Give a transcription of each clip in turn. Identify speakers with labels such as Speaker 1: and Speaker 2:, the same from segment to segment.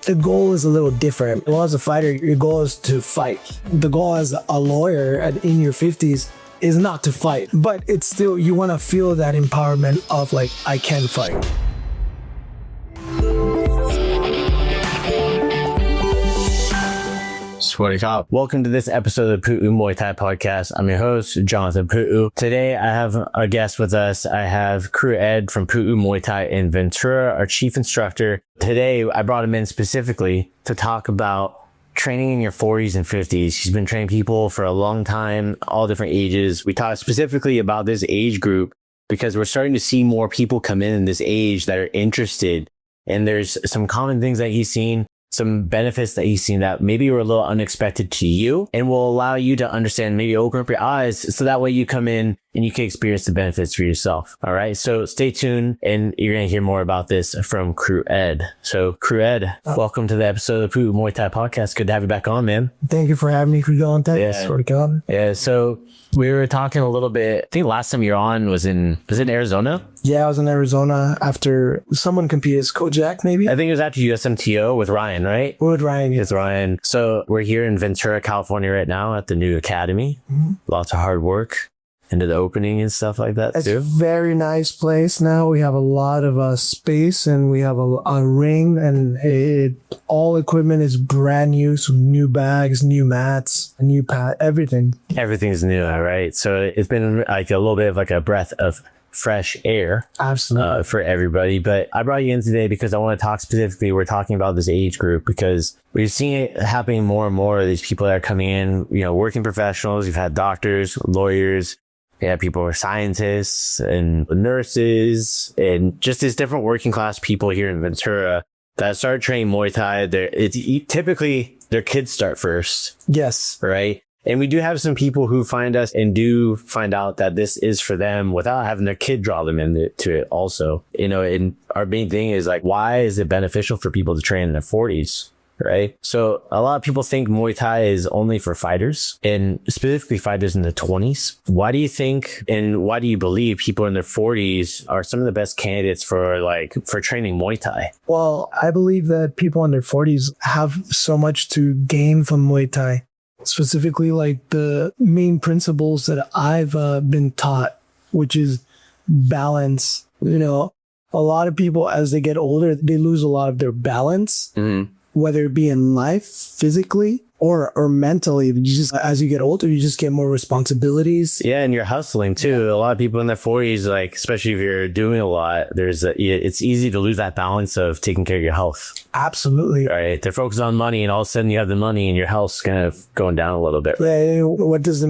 Speaker 1: the goal is a little different. Well, as a fighter, your goal is to fight. The goal as a lawyer in your 50s is not to fight, but it's still, you want to feel that empowerment of like, I can fight.
Speaker 2: Welcome to this episode of the Pu'u Muay Thai Podcast. I'm your host, Jonathan Pu'u. Today, I have a guest with us. I have Kru Ed from Pu'u Muay Thai in Ventura, our chief instructor. Today, I brought him in specifically to talk about training in your 40s and 50s. He's been training people for a long time, all different ages. We talked specifically about this age group because we're starting to see more people come in this age that are interested. And there's some common things that he's seen, some benefits that he's seen that maybe were a little unexpected to you and will allow you to understand, maybe open up your eyes so that way you come in and you can experience the benefits for yourself. All right. So stay tuned and you're going to hear more about this from Kru Ed. So Kru Ed, welcome to the episode of the Pu'u Muay Thai Podcast. Good to have you back on, man.
Speaker 1: Thank you for having me, Jonathan.
Speaker 2: Yeah. So we were talking a little bit. I think last time you were on was in Arizona?
Speaker 1: Yeah, I was in Arizona after someone competed as Kojak, maybe.
Speaker 2: I think it was after USMTO with Ryan, right?
Speaker 1: With Ryan, yes.
Speaker 2: With Ryan. So we're here in Ventura, California right now at the new academy. Mm-hmm. Lots of hard work into the opening and stuff like that too.
Speaker 1: It's a very nice place now. We have a lot of space and we have a ring and all equipment is brand new. So new bags, new mats, new pad, everything.
Speaker 2: Everything's new, right? So it's been like a little bit of like a breath of fresh air.
Speaker 1: Absolutely.
Speaker 2: For everybody. But I brought you in today because I want to talk specifically, we're talking about this age group because we're seeing it happening more and more. These people that are coming in, working professionals. You've had doctors, lawyers. Yeah, people are scientists and nurses and just these different working class people here in Ventura that start training Muay Thai. Typically their kids start first.
Speaker 1: Yes.
Speaker 2: Right. And we do have some people who find us and do find out that this is for them without having their kid draw them into it also. And our main thing is like, why is it beneficial for people to train in their 40s? Right. So a lot of people think Muay Thai is only for fighters and specifically fighters in the 20s. Why do you think and why do you believe people in their 40s are some of the best candidates for training Muay Thai?
Speaker 1: Well, I believe that people in their 40s have so much to gain from Muay Thai, specifically like the main principles that I've been taught, which is balance. A lot of people as they get older, they lose a lot of their balance. Mm-hmm. Whether it be in life, physically or mentally. As you get older, you just get more responsibilities.
Speaker 2: Yeah, and you're hustling too. Yeah. A lot of people in their 40s, like especially if you're doing a lot, it's easy to lose that balance of taking care of your health.
Speaker 1: Absolutely.
Speaker 2: Right. They're focused on money, and all of a sudden you have the money, and your health's kind of going down a little bit.
Speaker 1: Yeah, what does the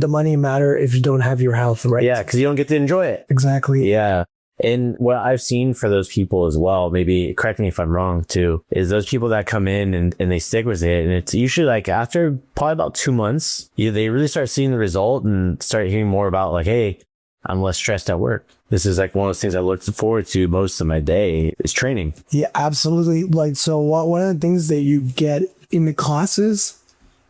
Speaker 1: money matter if you don't have your health, right?
Speaker 2: Yeah, because you don't get to enjoy it.
Speaker 1: Exactly.
Speaker 2: Yeah. And what I've seen for those people as well, maybe correct me if I'm wrong too, is those people that come in and they stick with it. And it's usually like after probably about 2 months, they really start seeing the result and start hearing more about like, hey, I'm less stressed at work. This is like one of those things I look forward to most of my day is training.
Speaker 1: Yeah, absolutely. So one of the things that you get in the classes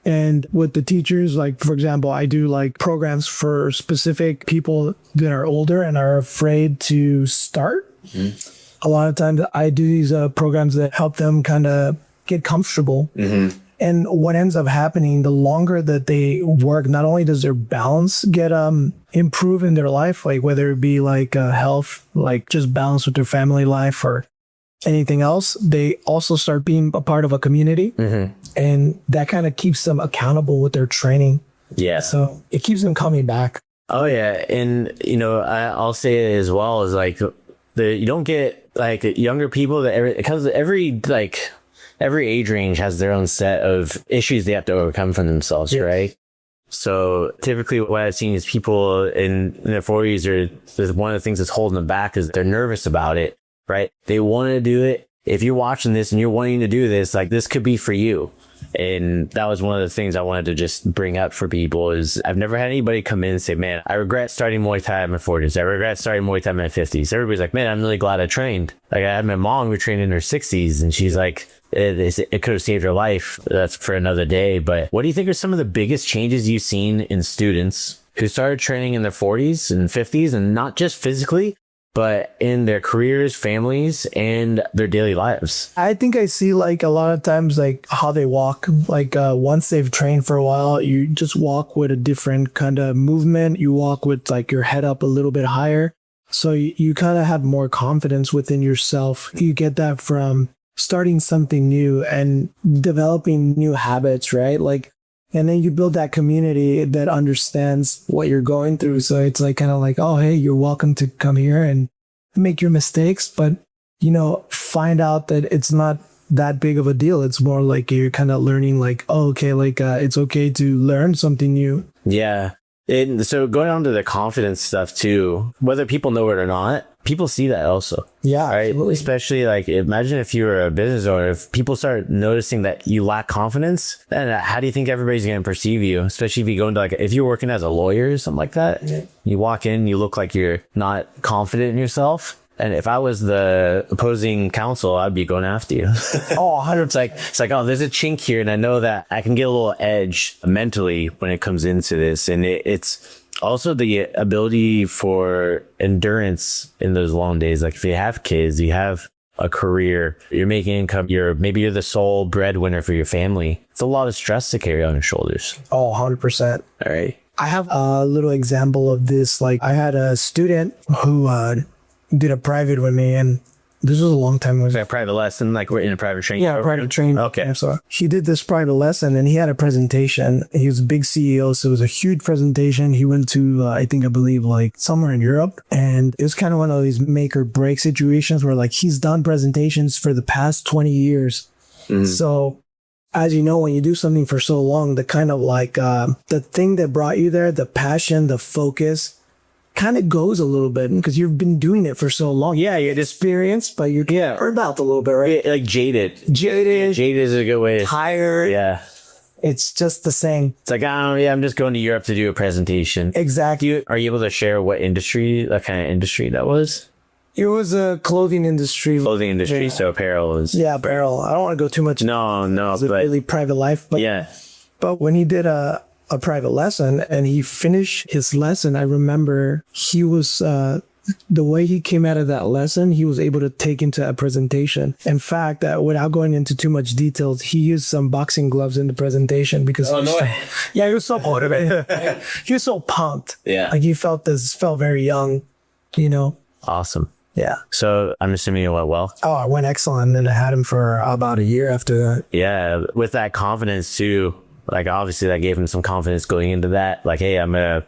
Speaker 1: and with the teachers, like, for example, I do like programs for specific people that are older and are afraid to start. Mm-hmm. A lot of times I do these programs that help them kind of get comfortable. Mm-hmm. And what ends up happening, the longer that they work, not only does their balance get improve in their life, like whether it be like health, like just balance with their family life or anything else, they also start being a part of a community. Mm-hmm. And that kind of keeps them accountable with their training. Yeah. So it keeps them coming back.
Speaker 2: Oh, yeah. And, I'll say it as well as like you don't get like younger people that because every age range has their own set of issues they have to overcome for themselves. Yes. Right. So typically what I've seen is people in their 40s one of the things that's holding them back is they're nervous about it. Right. They want to do it. If you're watching this and you're wanting to do this, like this could be for you. And that was one of the things I wanted to just bring up for people is I've never had anybody come in and say, man, I regret starting Muay Thai in my 40s. I regret starting Muay Thai in my 50s. Everybody's like, man, I'm really glad I trained. Like I had my mom who trained in her 60s and she's like, it could have saved her life. That's for another day. But what do you think are some of the biggest changes you've seen in students who started training in their 40s and 50s and not just physically, but in their careers, families, and their daily lives.
Speaker 1: I think I see like a lot of times like how they walk. Like once they've trained for a while, you just walk with a different kind of movement. You walk with like your head up a little bit higher. So you kind of have more confidence within yourself. You get that from starting something new and developing new habits, right? Like, and then you build that community that understands what you're going through. So it's like kind of like, oh, hey, you're welcome to come here and make your mistakes, but, you know, find out that it's not that big of a deal. It's more like you're kind of learning like, oh, okay, like it's okay to learn something new.
Speaker 2: Yeah. And so going on to the confidence stuff too, whether people know it or not, people see that also.
Speaker 1: Yeah,
Speaker 2: right.
Speaker 1: Absolutely.
Speaker 2: Especially like, imagine if you were a business owner, if people start noticing that you lack confidence, then how do you think everybody's going to perceive you? Especially if you go into like, if you're working as a lawyer or something like that, you walk in, you look like you're not confident in yourself. And if I was the opposing counsel, I'd be going after you.
Speaker 1: Oh, 100%.
Speaker 2: It's like, oh, there's a chink here. And I know that I can get a little edge mentally when it comes into this. And it's also the ability for endurance in those long days. Like if you have kids, you have a career, you're making income, maybe you're the sole breadwinner for your family. It's a lot of stress to carry on your shoulders.
Speaker 1: Oh, 100%.
Speaker 2: All right.
Speaker 1: I have a little example of this. Like I had a student who did a private with me, and this was a long time ago.
Speaker 2: Is that a private lesson? Like we're in a private training?
Speaker 1: Yeah, private training.
Speaker 2: Okay.
Speaker 1: So he did this private lesson and he had a presentation. He was a big CEO, so it was a huge presentation. He went to, I believe like somewhere in Europe. And it was kind of one of these make or break situations where like he's done presentations for the past 20 years. Mm-hmm. So as you know, when you do something for so long, the kind of like the thing that brought you there, the passion, the focus, kind of goes a little bit because you've been doing it for so long. Yeah, you had experience, but you're burned out a little bit, right?
Speaker 2: Like jaded.
Speaker 1: Jaded
Speaker 2: Is a good way to...
Speaker 1: Tired.
Speaker 2: Yeah.
Speaker 1: It's just the same.
Speaker 2: It's like, I'm just going to Europe to do a presentation.
Speaker 1: Exactly.
Speaker 2: Are you able to share what kind of industry that was?
Speaker 1: It was a clothing industry.
Speaker 2: Yeah. So apparel is...
Speaker 1: Yeah, apparel. I don't want to go too much.
Speaker 2: No.
Speaker 1: It's a really private life. But,
Speaker 2: yeah.
Speaker 1: But when he did a private lesson and he finished his lesson, I remember he was the way he came out of that lesson, he was able to take into a presentation. In fact, without going into too much details, he used some boxing gloves in the presentation because he was so motivated. He was so pumped.
Speaker 2: Yeah,
Speaker 1: like he felt very young, you know.
Speaker 2: Awesome.
Speaker 1: Yeah.
Speaker 2: So I'm assuming it went well.
Speaker 1: Oh, it went excellent. And I had him for about a year after that.
Speaker 2: Yeah, with that confidence too. Like obviously that gave him some confidence going into that. Like, hey, I'm gonna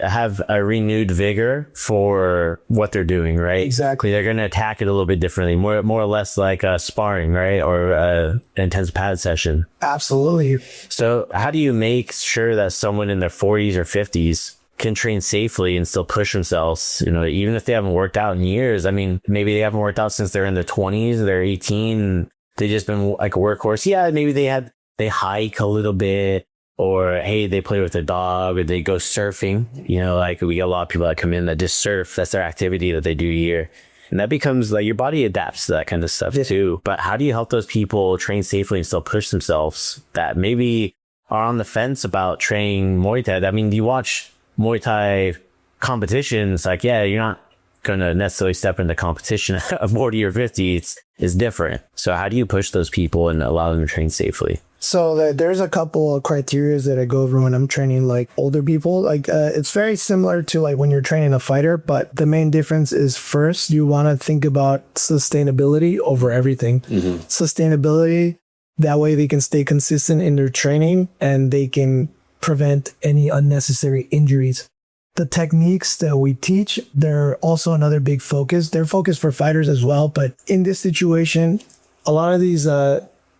Speaker 2: have a renewed vigor for what they're doing, right?
Speaker 1: Exactly.
Speaker 2: They're gonna attack it a little bit differently, more or less like sparring, right? Or an intense pad session.
Speaker 1: Absolutely.
Speaker 2: So how do you make sure that someone in their 40s or 50s can train safely and still push themselves, you know, even if they haven't worked out in years? I mean, maybe they haven't worked out since they're in their 20s, they're 18, they just been like a workhorse. Yeah, maybe they hike a little bit, or hey, they play with their dog, or they go surfing. You know, like we get a lot of people that come in that just surf. That's their activity that they do here. And that becomes like your body adapts to that kind of stuff too. But how do you help those people train safely and still push themselves that maybe are on the fence about training Muay Thai? I mean, you watch Muay Thai competitions, like, yeah, you're not going to necessarily step into competition at 40 or 50. It's different. So how do you push those people and allow them to train safely?
Speaker 1: So there's a couple of criteria that I go over when I'm training like older people. Like it's very similar to like when you're training a fighter, but the main difference is first you want to think about sustainability over everything. Mm-hmm. Sustainability, that way they can stay consistent in their training and they can prevent any unnecessary injuries. The techniques that we teach, they're also another big focus. They're focused for fighters as well, but in this situation, a lot of these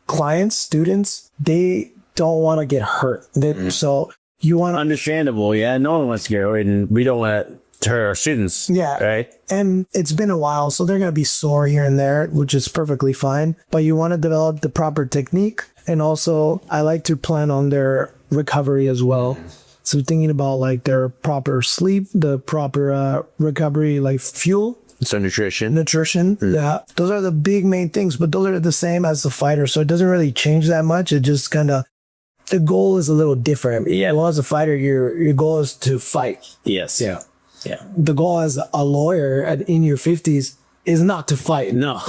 Speaker 1: clients, students, they don't want to get hurt. So you want to...
Speaker 2: Understandable. Yeah. No one wants to get hurt, and we don't want to hurt our students.
Speaker 1: Yeah.
Speaker 2: Right.
Speaker 1: And it's been a while, so they're going to be sore here and there, which is perfectly fine. But you want to develop the proper technique. And also, I like to plan on their recovery as well. So thinking about like their proper sleep, the proper recovery, like fuel.
Speaker 2: So nutrition.
Speaker 1: Yeah. Those are the big main things, but those are the same as the fighter. So it doesn't really change that much. It just kind of, the goal is a little different. Yeah. Well, as a fighter, your goal is to fight.
Speaker 2: Yes.
Speaker 1: Yeah.
Speaker 2: Yeah.
Speaker 1: The goal as a lawyer in your 50s is not to fight.
Speaker 2: No.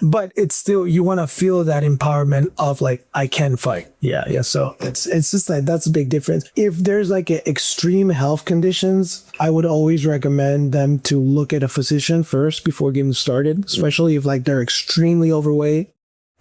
Speaker 1: But it's still, you want to feel that empowerment of like, I can fight. Yeah. So it's just like, that's a big difference. If there's like extreme health conditions, I would always recommend them to look at a physician first before getting started, especially if like they're extremely overweight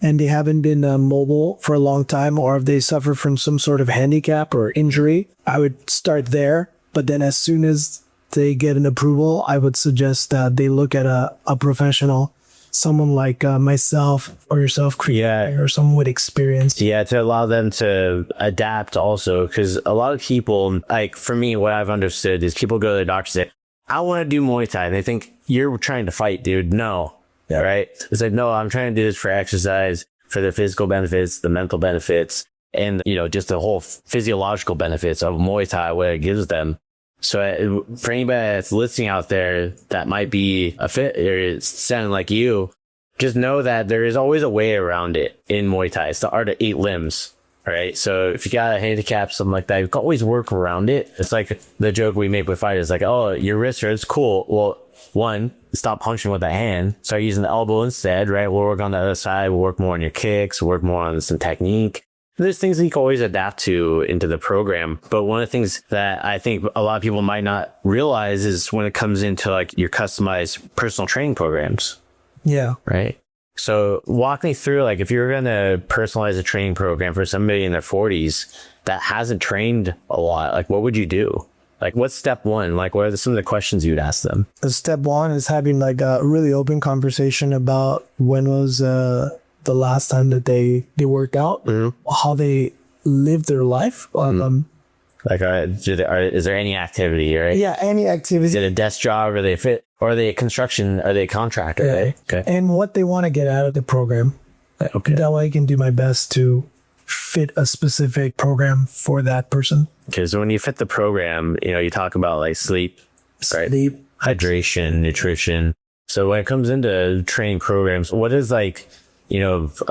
Speaker 1: and they haven't been mobile for a long time, or if they suffer from some sort of handicap or injury. I would start there. But then as soon as they get an approval, I would suggest that they look at a professional, someone like myself or yourself, or someone with experience.
Speaker 2: Yeah, to allow them to adapt also, because a lot of people, like for me, what I've understood is people go to the doctor and say, I want to do Muay Thai. And they think, you're trying to fight, dude. No. Yeah. Right? It's like, no, I'm trying to do this for exercise, for the physical benefits, the mental benefits, and, just the whole physiological benefits of Muay Thai, what it gives them. So for anybody that's listening out there that might be a fit or it's sounding like you, just know that there is always a way around it in Muay Thai. It's the art of 8 limbs, right? So if you got a handicap, something like that, you can always work around it. It's like the joke we make with fighters, like, oh, your wrist hurts, cool. Well, one, stop punching with the hand. Start using the elbow instead, right? We'll work on the other side. We'll work more on your kicks. We'll work more on some technique. There's things that you can always adapt to into the program. But one of the things that I think a lot of people might not realize is when it comes into like your customized personal training programs.
Speaker 1: Yeah.
Speaker 2: Right. So walk me through, like, if you're going to personalize a training program for somebody in their 40s that hasn't trained a lot, like, what would you do? Like, what's step one? Like, what are some of the questions you'd ask them?
Speaker 1: Step one is having like a really open conversation about when was the last time that they worked out, how they lived their life.
Speaker 2: Like, is there any activity, right?
Speaker 1: Yeah, any activity.
Speaker 2: Is it a desk job? Are they fit? Or are they a construction? Are they a contractor?
Speaker 1: Yeah.
Speaker 2: Right? Okay.
Speaker 1: And what they want to get out of the program.
Speaker 2: Okay.
Speaker 1: That way I can do my best to fit a specific program for that person.
Speaker 2: Okay, so when you fit the program, you talk about like sleep, right?
Speaker 1: Sleep,
Speaker 2: hydration, nutrition. So when it comes into training programs, what is like, a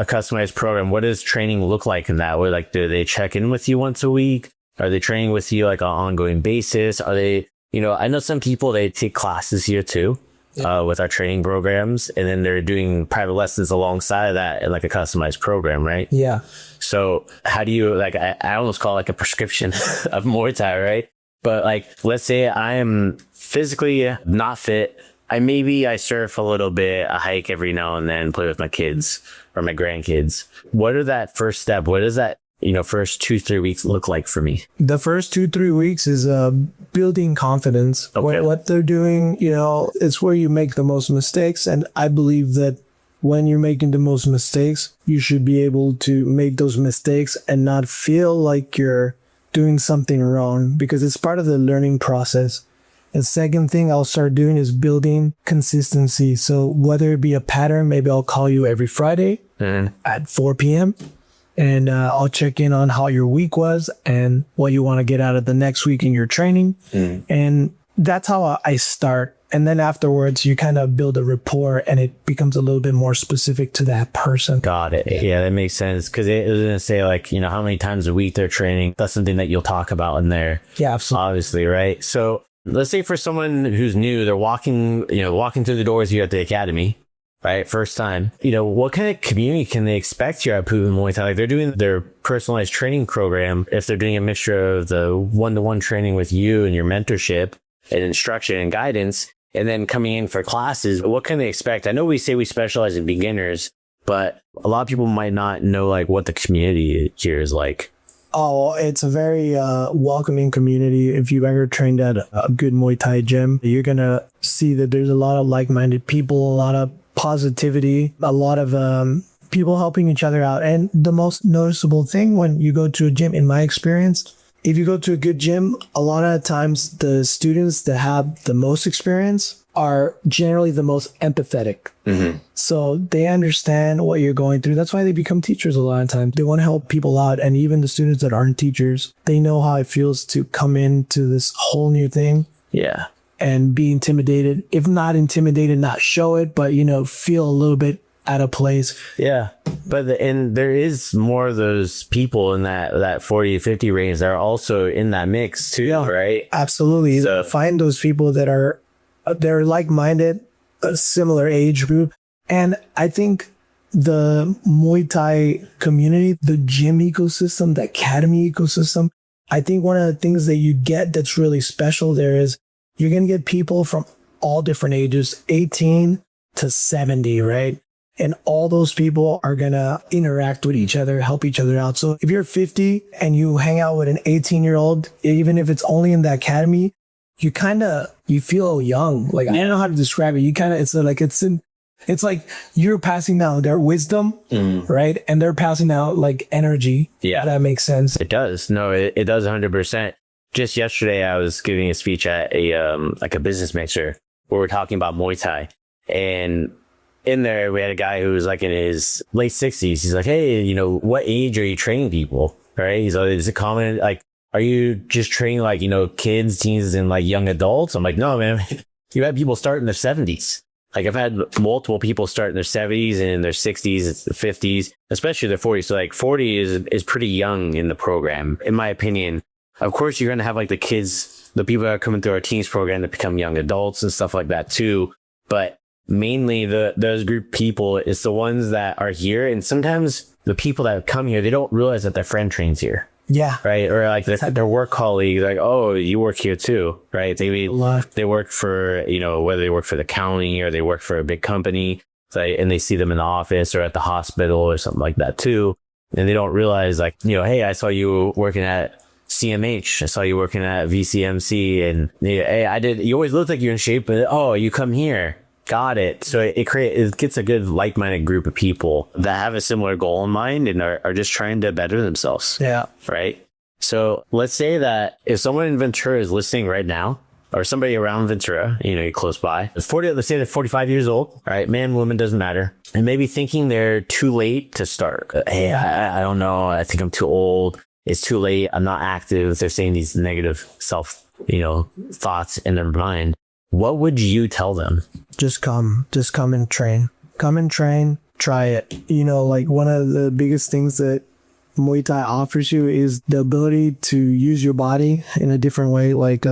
Speaker 2: customized program? What does training look like in that? What, like, do they check in with you once a week? Are they training with you like on an ongoing basis? Are they, I know some people, they take classes here too, with our training programs, and then they're doing private lessons alongside of that in like a customized program, right?
Speaker 1: Yeah.
Speaker 2: So how do you, like, I almost call it like a prescription of Muay Thai, right? But like, let's say I am physically not fit. I surf a little bit, I hike every now and then, play with my kids or my grandkids. What are that first step? What does that, first 2-3 weeks look like for me?
Speaker 1: The first 2-3 weeks is building confidence.
Speaker 2: Okay.
Speaker 1: What they're doing, it's where you make the most mistakes. And I believe that when you're making the most mistakes, you should be able to make those mistakes and not feel like you're doing something wrong, because it's part of the learning process. The second thing I'll start doing is building consistency. So whether it be a pattern, maybe I'll call you every Friday at 4 p.m. and I'll check in on how your week was and what you want to get out of the next week in your training. And that's how I start. And then afterwards, you kind of build a rapport and it becomes a little bit more specific to that person.
Speaker 2: Got it. Yeah, that makes sense. Because it was going to say, like, how many times a week they're training. That's something that you'll talk about in there.
Speaker 1: Yeah, absolutely.
Speaker 2: Obviously, right? So let's say for someone who's new, they're walking through the doors here at the academy, right? First time. What kind of community can they expect here at Pu'u Muay Thai? Like, they're doing their personalized training program. If they're doing a mixture of the one-to-one training with you and your mentorship and instruction and guidance, and then coming in for classes, what can they expect? I know we say we specialize in beginners, but a lot of people might not know like what the community here is like.
Speaker 1: Oh, it's a very welcoming community. If you've ever trained at a good Muay Thai gym, you're going to see that there's a lot of like-minded people, a lot of positivity, a lot of people helping each other out. And the most noticeable thing when you go to a gym, in my experience, if you go to a good gym, a lot of times the students that have the most experience are generally the most empathetic. So they understand what you're going through. That's why they become teachers a lot of times. They want to help people out. And even the students that aren't teachers, they know how it feels to come into this whole new thing.
Speaker 2: Yeah.
Speaker 1: And be intimidated. If not intimidated, not show it, but, feel a little bit at a place.
Speaker 2: Yeah. And there is more of those people in that 40 to 50 range that are also in that mix too, right?
Speaker 1: Absolutely.
Speaker 2: So
Speaker 1: find those people that are they're like-minded, a similar age group. And I think the Muay Thai community, the gym ecosystem, the academy ecosystem, I think one of the things that you get that's really special there is you're going to get people from all different ages, 18 to 70, right? And all those people are going to interact with each other, help each other out. So if you're 50 and you hang out with an 18-year-old, even if it's only in the academy, you feel young. Like, I don't know how to describe it. It's like you're passing down their wisdom, right? And they're passing out like energy.
Speaker 2: Yeah.
Speaker 1: That makes sense.
Speaker 2: It does. No, it does 100%. Just yesterday, I was giving a speech at a business mixer where we're talking about Muay Thai. And in there, we had a guy who was like in his late 60s. He's like, hey, what age are you training people? Right? He's like, is it common? Like, are you just training like, kids, teens, and like young adults? I'm like, no, man. You had people start in their 70s. Like, I've had multiple people start in their 70s and in their 60s, 50s, especially their 40s. So like 40 is pretty young in the program, in my opinion. Of course, you're going to have like the kids, the people that are coming through our teens program to become young adults and stuff like that too. But mainly those group of people is the ones that are here. And sometimes the people that come here, they don't realize that their friend trains here.
Speaker 1: Yeah.
Speaker 2: Right. Or like their work colleague, like, oh, you work here too. Right. They work for, whether they work for the county or they work for a big company, and they see them in the office or at the hospital or something like that too. And they don't realize like, hey, I saw you working at CMH. I saw you working at VCMC, and hey, you always looked like you're in shape, but oh, you come here. Got it. So it gets a good like-minded group of people that have a similar goal in mind and are just trying to better themselves.
Speaker 1: Yeah.
Speaker 2: Right. So let's say that if someone in Ventura is listening right now, or somebody around Ventura, you're close by, let's say they're 45 years old. All right. Man, woman, doesn't matter. And maybe thinking they're too late to start. Hey, I don't know. I think I'm too old. It's too late. I'm not active. They're saying these negative thoughts in their mind. What would you tell them?
Speaker 1: Just come and train. Come and train. Try it. Like one of the biggest things that Muay Thai offers you is the ability to use your body in a different way, like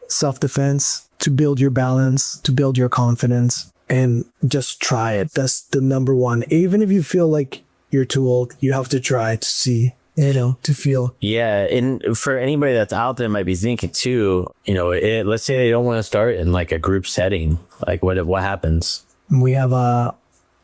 Speaker 1: self-defense, to build your balance, to build your confidence, and just try it. That's the number one. Even if you feel like you're too old, you have to try to see. To feel. Yeah.
Speaker 2: And for anybody that's out there might be thinking too, let's say they don't want to start in like a group setting. Like what happens?
Speaker 1: We have a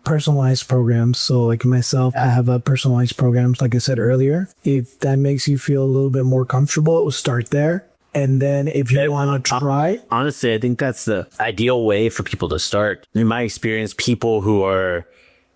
Speaker 1: personalized programs. So like myself, I have a personalized programs, like I said earlier. If that makes you feel a little bit more comfortable, we'll start there. And then if you want to try.
Speaker 2: Honestly, I think that's the ideal way for people to start. In my experience, people who are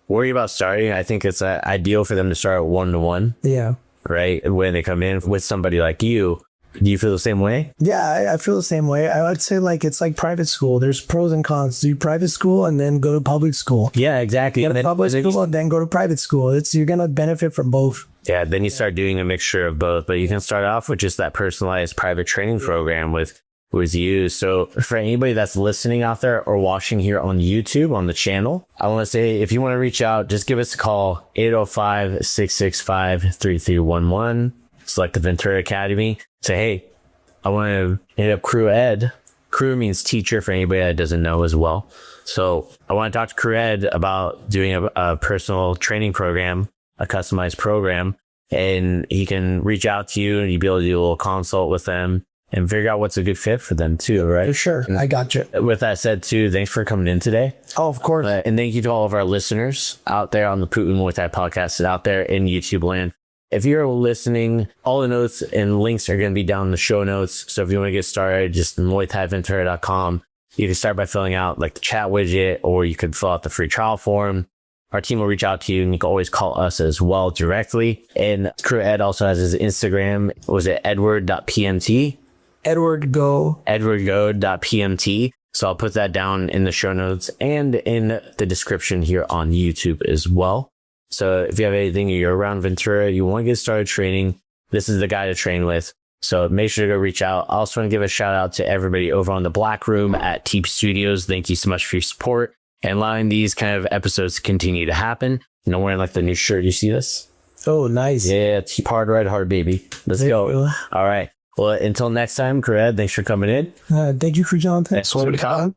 Speaker 2: worried about starting, I think it's ideal for them to start 1-to-1.
Speaker 1: Yeah.
Speaker 2: Right? When they come in with somebody like you. Do you feel the same way?
Speaker 1: Yeah, I feel the same way. I would say like it's like private school. There's pros and cons. Do private school and then go to public school.
Speaker 2: Yeah, exactly.
Speaker 1: Go to public school and then go to private school. You're going to benefit from both.
Speaker 2: Yeah, then you start doing a mixture of both. But you can start off with just that personalized private training program with you. So for anybody that's listening out there or watching here on YouTube on the channel, I want to say if you want to reach out, just give us a call, 805-665-3311. Select the Ventura Academy. Say, hey, I want to hit up Kru Ed. Kru means teacher for anybody that doesn't know as well. So I want to talk to Kru Ed about doing a personal training program, a customized program, and he can reach out to you and you'll be able to do a little consult with them and figure out what's a good fit for them too, right?
Speaker 1: For sure. I got you.
Speaker 2: With that said too, thanks for coming in today.
Speaker 1: Oh, of course.
Speaker 2: And thank you to all of our listeners out there on the Pu'u Muay Thai Podcast and out there in YouTube land. If you're listening, all the notes and links are going to be down in the show notes. So if you want to get started, just muaythaiventura.com. You can start by filling out like the chat widget, or you could fill out the free trial form. Our team will reach out to you, and you can always call us as well directly. And Kru Ed also has his Instagram. Was it edward.pmt? edwardgo.pmt. So I'll put that down in the show notes and in the description here on YouTube as well. So if you have anything, you're around Ventura, you want to get started training, this is the guy to train with. So make sure to go reach out. I also want to give a shout out to everybody over on the Black Room at TP Studios. Thank you so much for your support. and allowing these kind of episodes to continue to happen. I'm wearing like the new shirt. You see this?
Speaker 1: Oh, nice.
Speaker 2: Yeah, it's hard, ride hard, baby. Let's go. All right. Well, until next time, Kru Ed, thanks for coming in.
Speaker 1: Thank you for Jonathan.
Speaker 2: Swear to God.